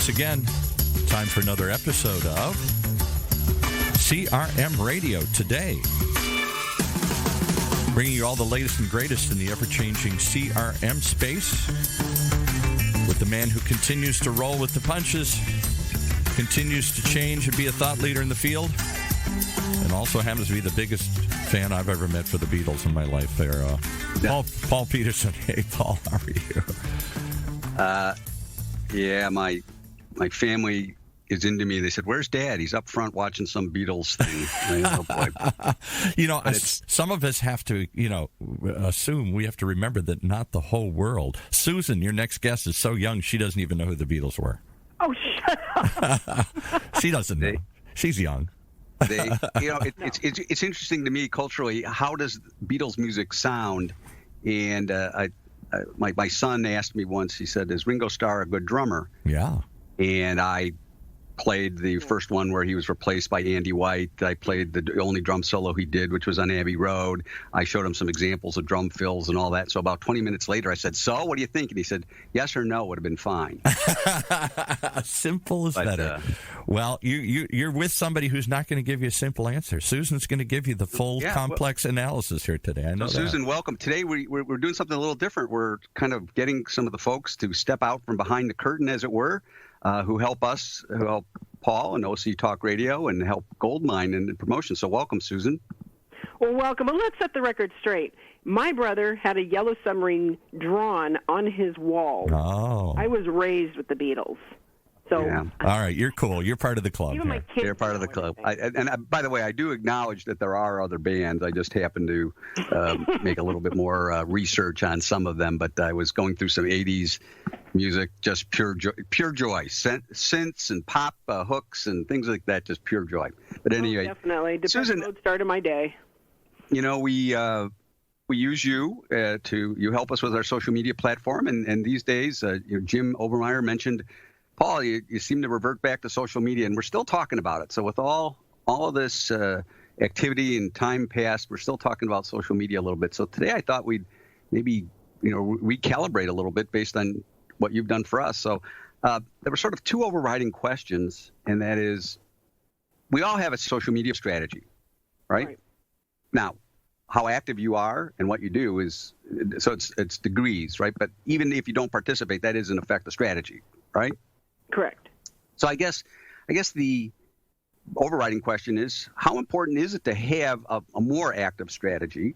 once again, time for another episode of CRM Radio Today. Bringing you all the latest and greatest in the ever-changing CRM space with the man who continues to roll with the punches, continues to change and be a thought leader in the field, and also happens to be the biggest fan I've ever met for the Beatles in my life there. Paul Peterson. Hey, Paul, how are you? Yeah, my family is into me. They said, "Where's Dad?" He's up front watching some Beatles thing. Oh, boy. Some of us have to, assume we have to remember that not the whole world. Susan, your next guest, is so young she doesn't even know who the Beatles were. Oh, shut up. She doesn't know. She's young. It's interesting to me culturally. How does Beatles music sound? And my son asked me once. He said, "Is Ringo Starr a good drummer?" Yeah. And I played the first one where he was replaced by Andy White. I played the only drum solo he did, which was on Abbey Road. I showed him some examples of drum fills and all that. So about 20 minutes later, I said, "So, what do you think?" And he said, "Yes or no would have been fine." Simple as better. Well, you're with somebody who's not going to give you a simple answer. Susan's going to give you the full complex analysis here today. I know that. Susan, welcome. Today we're doing something a little different. We're kind of getting some of the folks to step out from behind the curtain, as it were, who help Paul and OC Talk Radio and help Goldmine in the promotion. So welcome, Susan. Well, welcome. And let's set the record straight. My brother had a yellow submarine drawn on his wall. Oh. I was raised with the Beatles. So, all right, you're cool. You're part of the club. Even my kids They're part of the club. By the way, I do acknowledge that there are other bands. I just happened to make a little bit more research on some of them. But I was going through some 80s music, just pure joy. Synths and pop hooks and things like that, just pure joy. But anyway, definitely. Susan, Mode started my day. We use you you help us with our social media platform. And these days, Jim Obermeyer mentioned, Paul, you seem to revert back to social media, and we're still talking about it. So with all of this activity and time passed, we're still talking about social media a little bit. So today I thought we'd maybe recalibrate a little bit based on what you've done for us. So there were sort of two overriding questions, and that is, we all have a social media strategy, right? Now, how active you are and what you do is, so it's degrees, right? But even if you don't participate, that is in effect a strategy, right? Correct. So I guess the overriding question is, how important is it to have a more active strategy?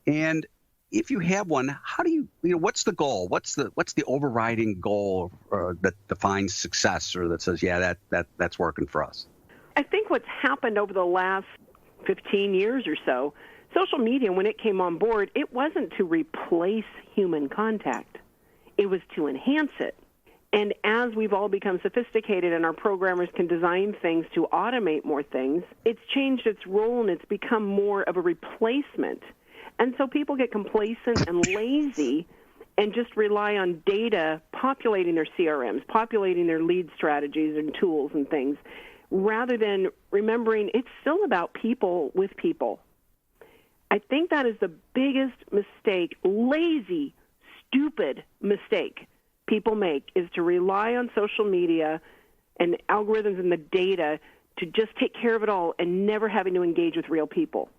And if you have one, how do you what's the goal? What's the overriding goal that defines success, or that says, that's working for us? I think what's happened over the last 15 years or so, social media, when it came on board, it wasn't to replace human contact. It was to enhance it. And as we've all become sophisticated and our programmers can design things to automate more things, it's changed its role and it's become more of a replacement. And so people get complacent and lazy and just rely on data populating their CRMs, populating their lead strategies and tools and things, rather than remembering it's still about people with people. I think that is the biggest mistake, lazy, stupid mistake people make, is to rely on social media and algorithms and the data to just take care of it all and never having to engage with real people.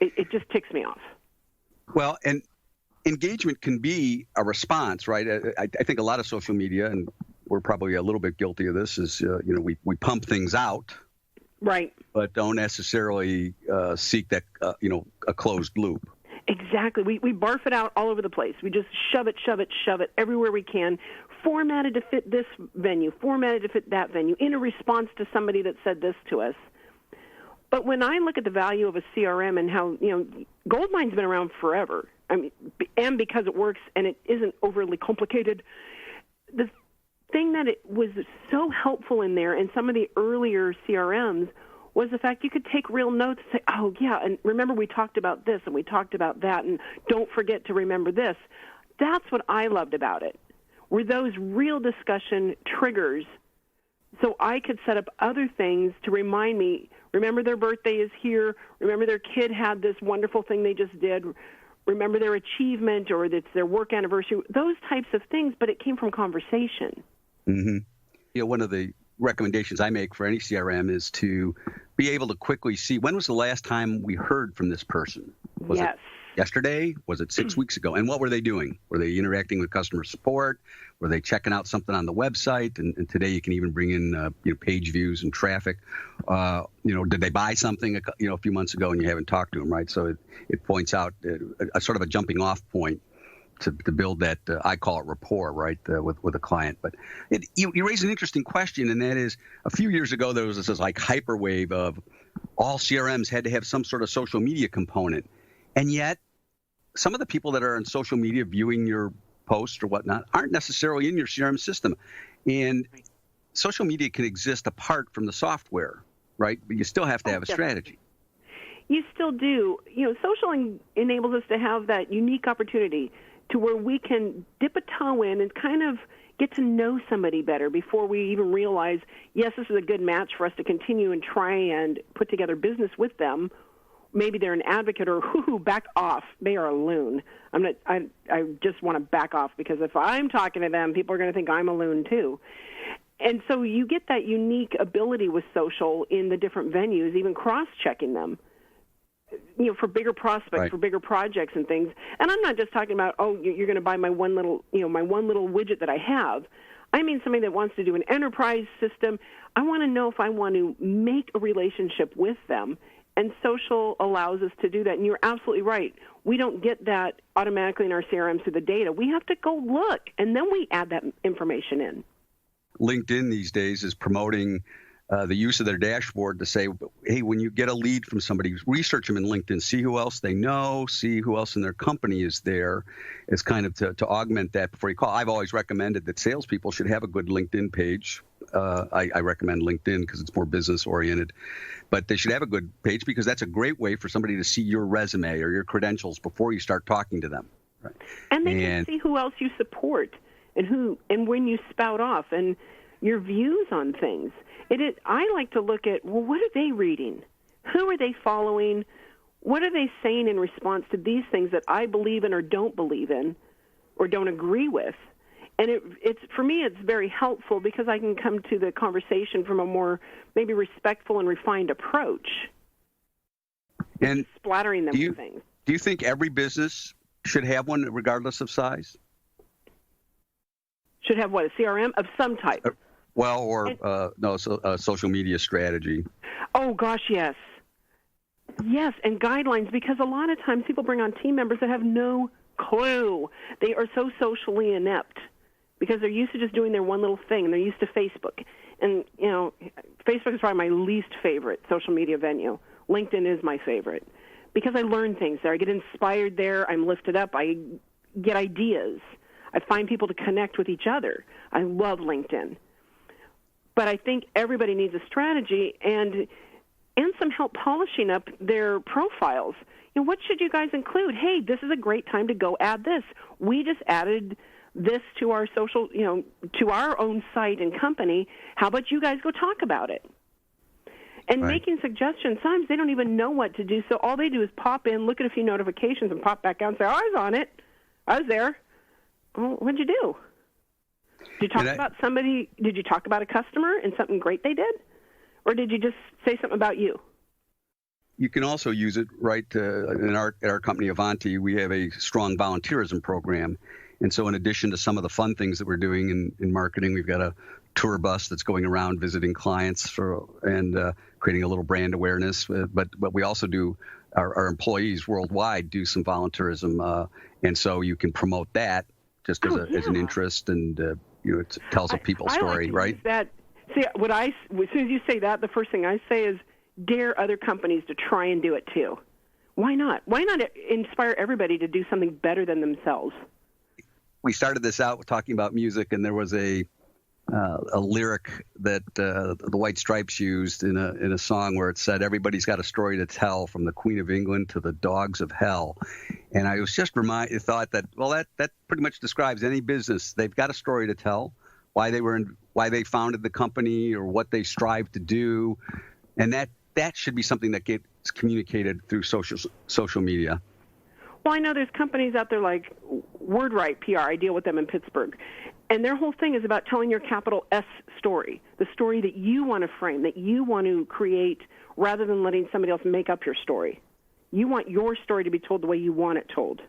It just ticks me off. Well, and engagement can be a response, right? I think a lot of social media, and we're probably a little bit guilty of this, is we pump things out, right? But don't necessarily seek that a closed loop. Exactly. We barf it out all over the place. We just shove it everywhere we can, formatted to fit this venue, formatted to fit that venue, in a response to somebody that said this to us. But when I look at the value of a CRM and how, Goldmine's been around forever, and because it works and it isn't overly complicated, the thing that it was so helpful in there in some of the earlier CRMs was the fact you could take real notes and say, oh, yeah, and remember we talked about this and we talked about that, and don't forget to remember this. That's what I loved about it, were those real discussion triggers, so I could set up other things to remind me, remember their birthday is here, remember their kid had this wonderful thing they just did, remember their achievement, or it's their work anniversary, those types of things, but it came from conversation. Mm-hmm. one of the recommendations I make for any CRM is to be able to quickly see when was the last time we heard from this person. Was yes. it yesterday? Was it 6 weeks ago? And what were they doing? Were they interacting with customer support? Were they checking out something on the website? And today you can even bring in page views and traffic. Did they buy something a few months ago and you haven't talked to them, right? So it points out a sort of a jumping off point to build that, I call it rapport, right, with a client. But you raise an interesting question, and that is, a few years ago there was this like hyperwave of all CRMs had to have some sort of social media component. And yet, some of the people that are on social media viewing your posts or whatnot aren't necessarily in your CRM system. And social media can exist apart from the software, right? But you still have to have a strategy. You still do. Social enables us to have that unique opportunity to where we can dip a toe in and kind of get to know somebody better before we even realize, yes, this is a good match for us to continue and try and put together business with them. Maybe they're an advocate, or back off. They are a loon. I just want to back off, because if I'm talking to them, people are going to think I'm a loon too. And so you get that unique ability with social in the different venues, even cross-checking them, for bigger prospects, right, for bigger projects and things. And I'm not just talking about, you're going to buy my one little widget that I have. I mean somebody that wants to do an enterprise system. I want to know if I want to make a relationship with them. And social allows us to do that. And you're absolutely right. We don't get that automatically in our CRM through the data. We have to go look, and then we add that information in. LinkedIn these days is promoting the use of their dashboard to say, hey, when you get a lead from somebody, research them in LinkedIn, see who else they know, see who else in their company is there, is kind of to augment that before you call. I've always recommended that salespeople should have a good LinkedIn page. I recommend LinkedIn because it's more business oriented, but they should have a good page because that's a great way for somebody to see your resume or your credentials before you start talking to them. Right? And they can see who else you support and when you spout off and your views on things. I like to look at, what are they reading? Who are they following? What are they saying in response to these things that I believe in or don't believe in or don't agree with? And for me, it's very helpful because I can come to the conversation from a more maybe respectful and refined approach. And splattering them with things. Do you think every business should have one regardless of size? Should have what, a CRM of some type? Social media strategy. Oh, gosh, yes. Yes, and guidelines, because a lot of times people bring on team members that have no clue. They are so socially inept because they're used to just doing their one little thing, and they're used to Facebook. And, Facebook is probably my least favorite social media venue. LinkedIn is my favorite because I learn things there. I get inspired there. I'm lifted up. I get ideas. I find people to connect with each other. I love LinkedIn. But I think everybody needs a strategy and some help polishing up their profiles. What should you guys include? Hey, this is a great time to go add this. We just added this to our social, to our own site and company. How about you guys go talk about it? And making suggestions. Sometimes they don't even know what to do, so all they do is pop in, look at a few notifications, and pop back out and say, I was on it. I was there. Well, what'd you do? Did you talk about somebody? Did you talk about a customer and something great they did? Or did you just say something about you? You can also use it, right, at our company, Avanti, we have a strong volunteerism program. And so in addition to some of the fun things that we're doing in marketing, we've got a tour bus that's going around visiting clients and creating a little brand awareness. But we also do, our employees worldwide do some volunteerism. And so you can promote that just as an interest, and it tells a people story, right? That. See, as soon as you say that, the first thing I say is dare other companies to try and do it too. Why not? Why not inspire everybody to do something better than themselves? We started this out talking about music, and there was a lyric that the White Stripes used in a song where it said, "Everybody's got a story to tell, from the Queen of England to the dogs of hell." And I was just thought that, well, that pretty much describes any business. They've got a story to tell, why they founded the company or what they strive to do, and that should be something that gets communicated through social media. Well, I know there's companies out there like WordWrite PR. I deal with them in Pittsburgh. And their whole thing is about telling your capital S story, the story that you want to frame, that you want to create, rather than letting somebody else make up your story. You want your story to be told the way you want it told.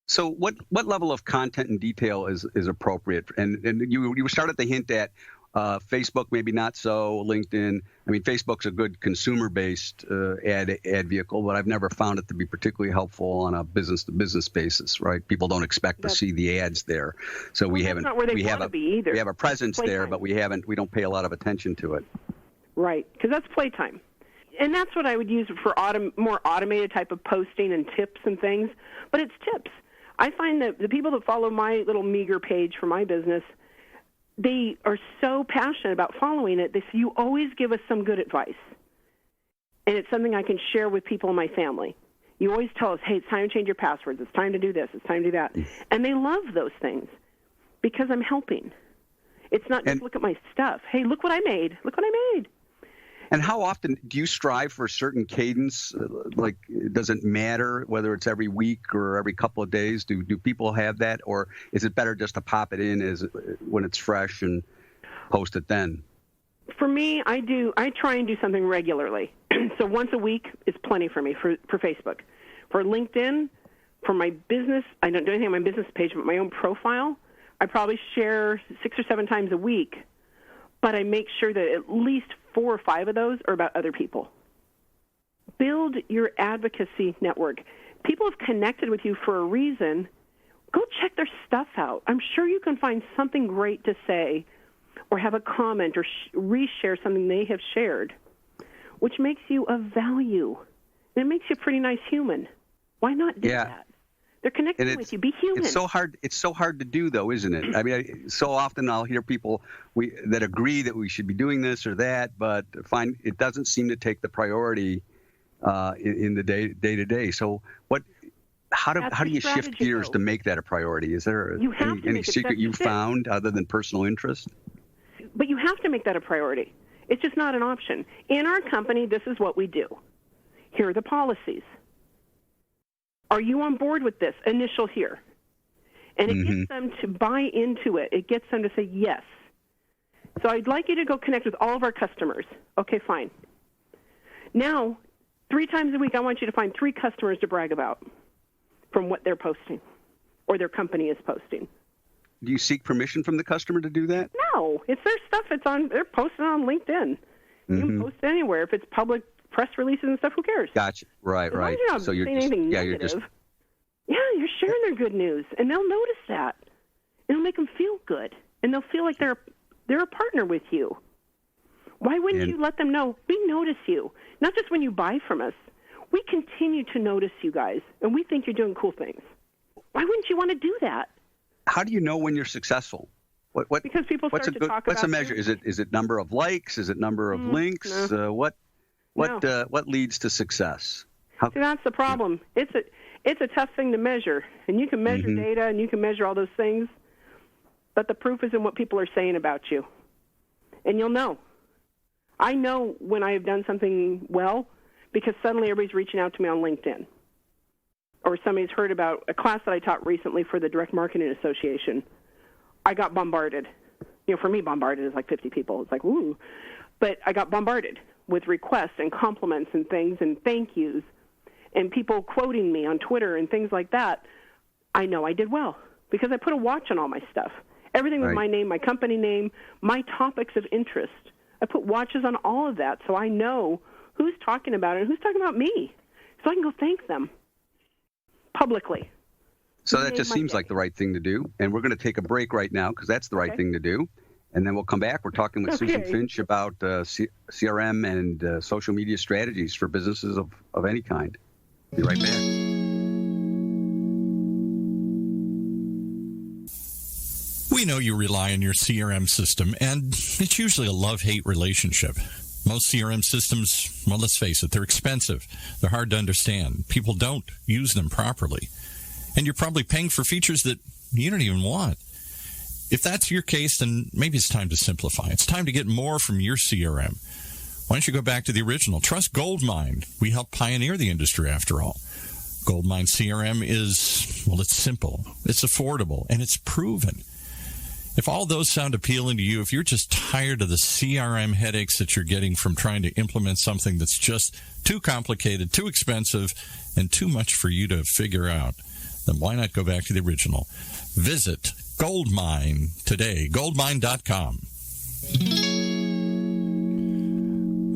So what level of content and detail is appropriate? And you started to hint at Facebook, maybe not so. LinkedIn. I mean, Facebook's a good consumer-based ad vehicle, but I've never found it to be particularly helpful on a business-to-business basis. Right? People don't expect to see the ads there, so we haven't. Not where they want to be either. We have a presence Playtime. there, but we don't pay a lot of attention to it. Right, because that's playtime. And that's what I would use for more automated type of posting and tips and things. But it's tips. I find that the people that follow my little meager page for my business, they are so passionate about following it. They say, you always give us some good advice. And it's something I can share with people in my family. You always tell us, hey, it's time to change your passwords. It's time to do this. It's time to do that. And they love those things because I'm helping. It's not just look at my stuff. Hey, look what I made. Look what I made. And how often do you strive for a certain cadence? Like, does it matter whether it's every week or every couple of days? Do people have that, or is it better just to pop it in when it's fresh and post it then? For me, I try and do something regularly. So once a week is plenty for me for Facebook. For LinkedIn, for my business, I don't do anything on my business page, but my own profile, I probably share 6 or 7 times a week. But I make sure that at least 4 or 5 of those are about other people. Build your advocacy network. People have connected with you for a reason. Go check their stuff out. I'm sure you can find something great to say or have a comment or reshare something they have shared, which makes you of value. And it makes you a pretty nice human. Why not do that? They're connecting with you. Be human. It's so hard to do, though, isn't it? I mean, so often I'll hear people that agree that we should be doing this or that, but find it doesn't seem to take the priority in the day to day. So how do you shift gears to make that a priority? Is there any secret you've found other than personal interest? But you have to make that a priority. It's just not an option. In our company, this is what we do. Here are the policies. Are you on board with this? Initial here. And it gets them to buy into it. It gets them to say yes. So I'd like you to go connect with all of our customers. Okay, fine. Now, 3 times a week, I want you to find 3 customers to brag about from what they're posting or their company is posting. Do you seek permission from the customer to do that? No. It's their stuff. They're posting on LinkedIn. You can post it anywhere. If it's public press releases and stuff, who cares? Gotcha. Right. You're not saying anything negative. You're sharing their good news, and they'll notice that. It'll make them feel good, and they'll feel like they're a partner with you. Why wouldn't you let them know? We notice you, not just when you buy from us. We continue to notice you guys, and we think you're doing cool things. Why wouldn't you want to do that? How do you know when you're successful? Because people start to talk about what's a measure? Is it number of likes? Is it number of links? No. What leads to success? See, that's the problem. It's a tough thing to measure, and you can measure data and you can measure all those things, but the proof is in what people are saying about you, and you'll know. I know when I have done something well because suddenly everybody's reaching out to me on LinkedIn, or somebody's heard about a class that I taught recently for the Direct Marketing Association. I got bombarded. For me, bombarded is like 50 people. It's like, ooh. But I got bombarded with requests and compliments and things and thank yous and people quoting me on Twitter and things like that. I know I did well because I put a watch on all my stuff. Everything with my name, my company name, my topics of interest. I put watches on all of that so I know who's talking about it and who's talking about me so I can go thank them publicly. So that just seems like the right thing to do. And we're going to take a break right now because that's the right thing to do. And then we'll come back. We're talking with Susan Finch about CRM and social media strategies for businesses of any kind. Be right back. We know you rely on your CRM system, and it's usually a love-hate relationship. Most CRM systems, well, let's face it, they're expensive. They're hard to understand. People don't use them properly. And you're probably paying for features that you don't even want. If that's your case, then maybe it's time to simplify. It's time to get more from your CRM. Why don't you go back to the original? Trust Goldmine. We helped pioneer the industry, after all. Goldmine CRM is, well, it's simple, it's affordable, and it's proven. If all those sound appealing to you, if you're just tired of the CRM headaches that you're getting from trying to implement something that's just too complicated, too expensive, and too much for you to figure out, then why not go back to the original? Visit Goldmine today, goldmine.com.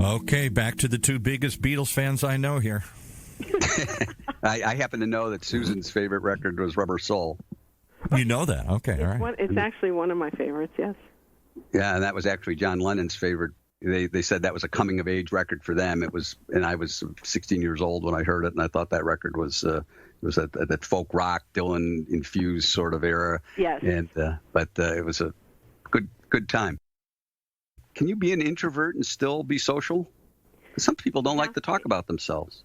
Okay, back to the two biggest Beatles fans I know here. I happen to know that Susan's favorite record was Rubber Soul. You know that? Okay, all right. It's actually one of my favorites, yes. Yeah, and that was actually John Lennon's favorite. They said that was a coming-of-age record for them. It was, and I was 16 years old when I heard it, and I thought that record was that folk rock, Dylan-infused sort of era. Yes. And but it was a good time. Can you be an introvert and still be social? Some people don't like to talk about themselves.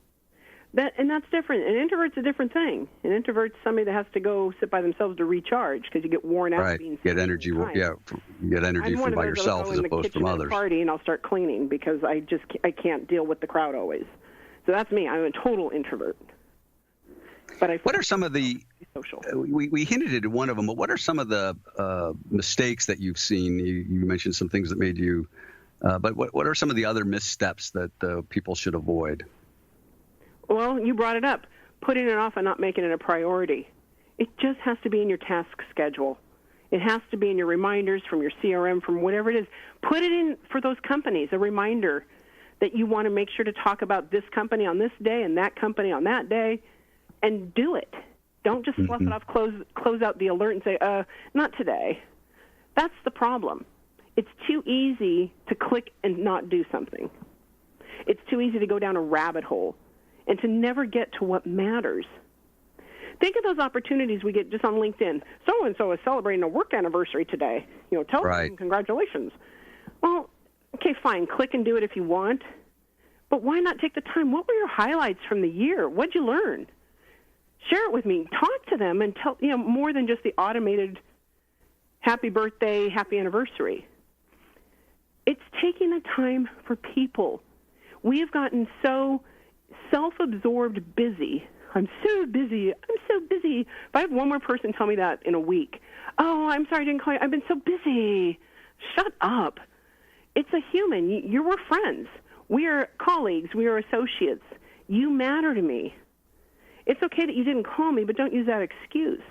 And that's different. An introvert's a different thing. An introvert's somebody that has to go sit by themselves to recharge because you get worn out being get energy. Yeah, you get energy from by yourself as opposed from others. Party and I'll start cleaning because I can't deal with the crowd always. So that's me. I'm a total introvert. But what are some of the social? We hinted at one of them, but what are some of the mistakes that you've seen? You mentioned some things that made you, but what are some of the other missteps that people should avoid? Well, you brought it up. Putting it off and not making it a priority. It just has to be in your task schedule. It has to be in your reminders from your CRM, from whatever it is. Put it in for those companies, a reminder that you want to make sure to talk about this company on this day and that company on that day, and do it. Don't just fluff it off, close out the alert and say, not today. That's the problem. It's too easy to click and not do something. It's too easy to go down a rabbit hole and to never get to what matters. Think of those opportunities we get just on LinkedIn. So-and-so is celebrating a work anniversary today. Tell them congratulations. Well, okay, fine. Click and do it if you want. But why not take the time? What were your highlights from the year? What'd you learn? Share it with me. Talk to them and tell, more than just the automated happy birthday, happy anniversary. It's taking the time for people. We have gotten so self-absorbed busy. I'm so busy. If I have one more person tell me that in a week, oh, I'm sorry I didn't call you. I've been so busy. Shut up. It's a human. We're friends. We are colleagues. We are associates. You matter to me. It's okay that you didn't call me, but don't use that excuse.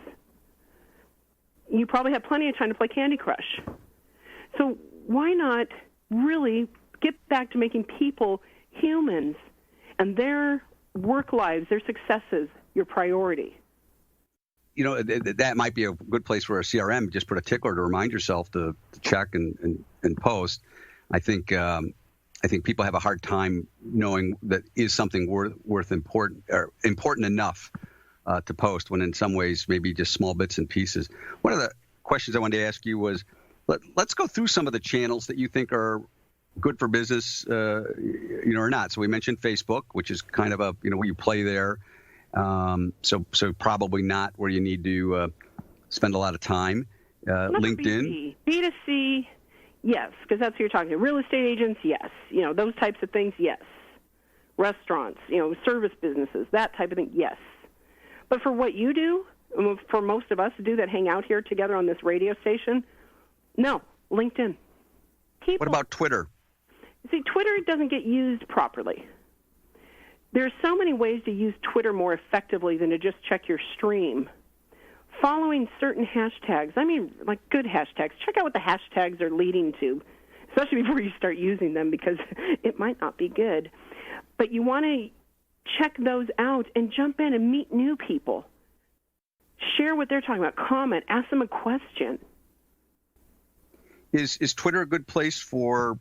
You probably have plenty of time to play Candy Crush. So why not really get back to making people humans and their work lives, their successes, your priority? That might be a good place for a CRM. Just put a tickler to remind yourself to check and post. I think people have a hard time knowing that is something worth important enough to post, when in some ways maybe just small bits and pieces. One of the questions I wanted to ask you was, let's go through some of the channels that you think are good for business, or not. So we mentioned Facebook, which is kind of where you play there. So probably not where you need to spend a lot of time. LinkedIn. B2C, yes, because that's what you're talking about. Real estate agents, yes. Those types of things, yes. Restaurants, service businesses, that type of thing, yes. But for what you do, for most of us to do that hang out here together on this radio station, no, LinkedIn. What about Twitter? See, Twitter doesn't get used properly. There's so many ways to use Twitter more effectively than to just check your stream. Following certain hashtags, like good hashtags. Check out what the hashtags are leading to, especially before you start using them, because it might not be good. But you want to check those out and jump in and meet new people. Share what they're talking about. Comment. Ask them a question. Is Twitter a good place for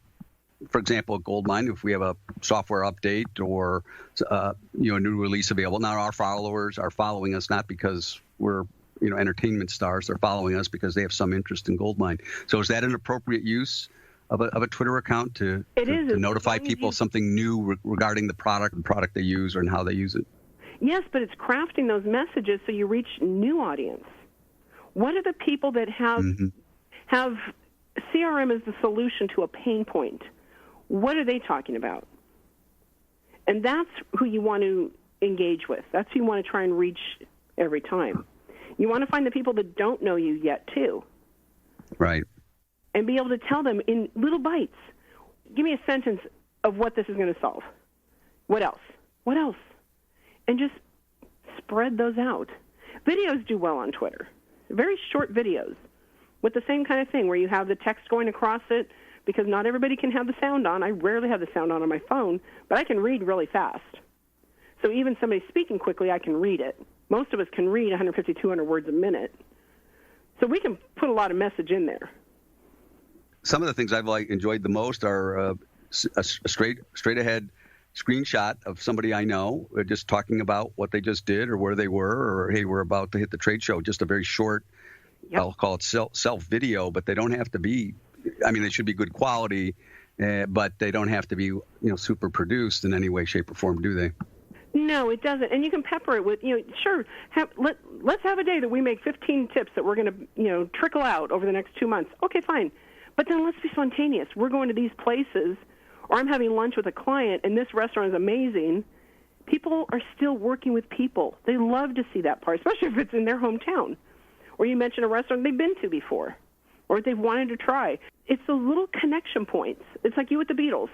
example, Goldmine, if we have a software update or a new release available? Now our followers are following us not because we're entertainment stars. They're following us because they have some interest in Goldmine. So is that an appropriate use of a Twitter account to notify people something new regarding the product they use or and how they use it? Yes, but it's crafting those messages so you reach new audience. What are the people that have CRM as the solution to a pain point? What are they talking about? And that's who you want to engage with. That's who you want to try and reach every time. You want to find the people that don't know you yet, too. Right. And be able to tell them in little bites, give me a sentence of what this is going to solve. What else? What else? And just spread those out. Videos do well on Twitter. Very short videos with the same kind of thing where you have the text going across it, because not everybody can have the sound on. I rarely have the sound on my phone, but I can read really fast. So even somebody speaking quickly, I can read it. Most of us can read 150, 200 words a minute. So we can put a lot of message in there. Some of the things I've enjoyed the most are a straight ahead screenshot of somebody I know, just talking about what they just did or where they were, or hey, we're about to hit the trade show. Just a very short, I'll call it self video, but they don't have to be. I mean, they should be good quality, but they don't have to be super produced in any way, shape, or form, do they? No, it doesn't. And you can pepper it with, sure, let's have a day that we make 15 tips that we're going to, trickle out over the next 2 months. Okay, fine. But then let's be spontaneous. We're going to these places, or I'm having lunch with a client, and this restaurant is amazing. People are still working with people. They love to see that part, especially if it's in their hometown. Or you mention a restaurant they've been to before, or they've wanted to try. It's those little connection points. It's like you with the Beatles.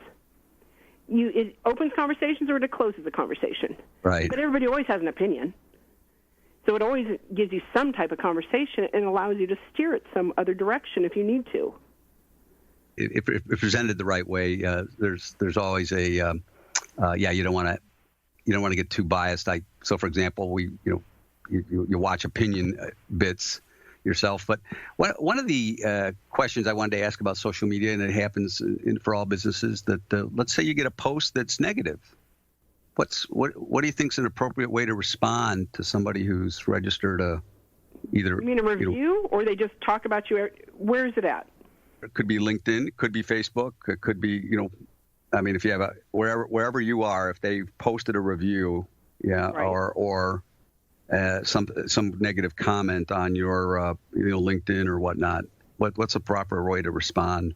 It opens conversations or it closes the conversation. Right. But everybody always has an opinion. So it always gives you some type of conversation and allows you to steer it some other direction if you need to. If presented the right way, there's always a you don't want to get too biased. So for example, you watch opinion bits yourself, but one of the questions I wanted to ask about social media, and it happens for all businesses, that let's say you get a post that's negative. What do you think is an appropriate way to respond to somebody who's registered either? You mean a review, or they just talk about you? Where is it at? It could be LinkedIn, it could be Facebook, it could be, I mean, if you have wherever you are, if they posted a review, right. or some negative comment on your LinkedIn or whatnot, what's a proper way to respond?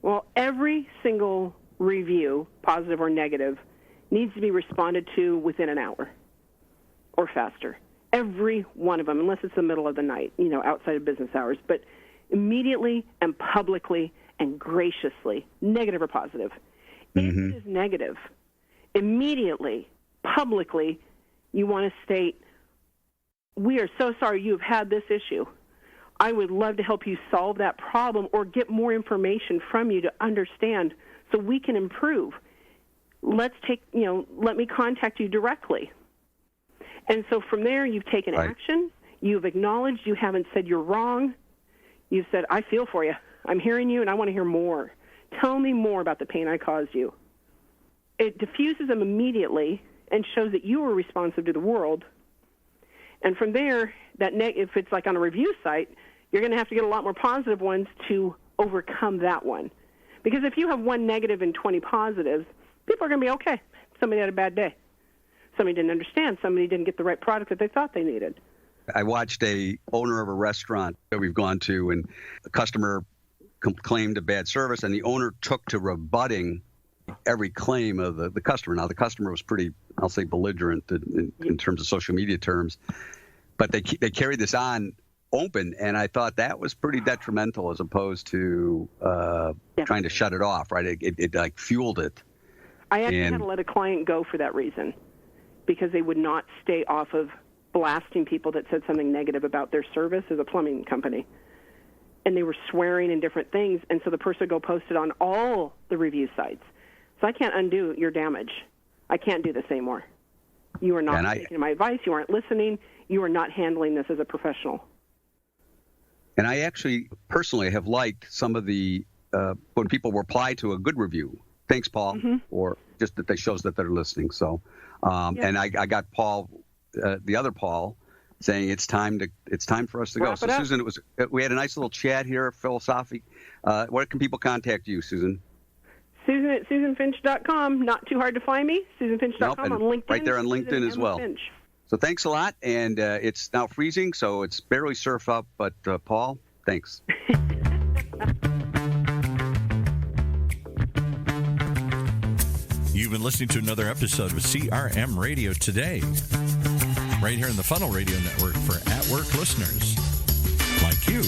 Well, every single review, positive or negative, needs to be responded to within an hour or faster. Every one of them, unless it's the middle of the night, outside of business hours, but immediately and publicly and graciously, negative or positive. Mm-hmm. If it is negative, immediately, publicly, you want to state, we are so sorry you have had this issue. I would love to help you solve that problem or get more information from you to understand so we can improve. Let me contact you directly. And so from there, you've taken action. You've acknowledged. You haven't said you're wrong. You've said, I feel for you. I'm hearing you, and I want to hear more. Tell me more about the pain I caused you. It diffuses them immediately and shows that you were responsive to the world. And from there, if it's like on a review site, you're going to have to get a lot more positive ones to overcome that one. Because if you have one negative and 20 positives, people are going to be okay. Somebody had a bad day. Somebody didn't understand. Somebody didn't get the right product that they thought they needed. I watched a owner of a restaurant that we've gone to, and a customer claimed a bad service, and the owner took to rebutting every claim of the customer. Now, the customer was pretty, I'll say, belligerent in terms of social media terms, but they carried this on open, and I thought that was pretty detrimental as opposed to trying to shut it off, right? It like fueled it. I actually had to let a client go for that reason, because they would not stay off of blasting people that said something negative about their service as a plumbing company. And they were swearing and different things, and so the person would go post it on all the review sites. So I can't undo your damage. I can't do this anymore. You are not taking my advice. You aren't listening. You are not handling this as a professional. And I actually, personally, have liked some of the, when people reply to a good review. Thanks, Paul, or just that they shows that they're listening. So, and I got Paul, the other Paul, saying it's time for us to go. So, Susan, we had a nice little chat here, philosophic. Where can people contact you, Susan? Susan at SusanFinch.com. Not too hard to find me. SusanFinch.com on LinkedIn. Right there on LinkedIn as well. Finch. So thanks a lot. And it's now freezing, so it's barely surf up. But Paul, thanks. You've been listening to another episode of CRM Radio Today, right here in the Funnel Radio Network for at-work listeners like you.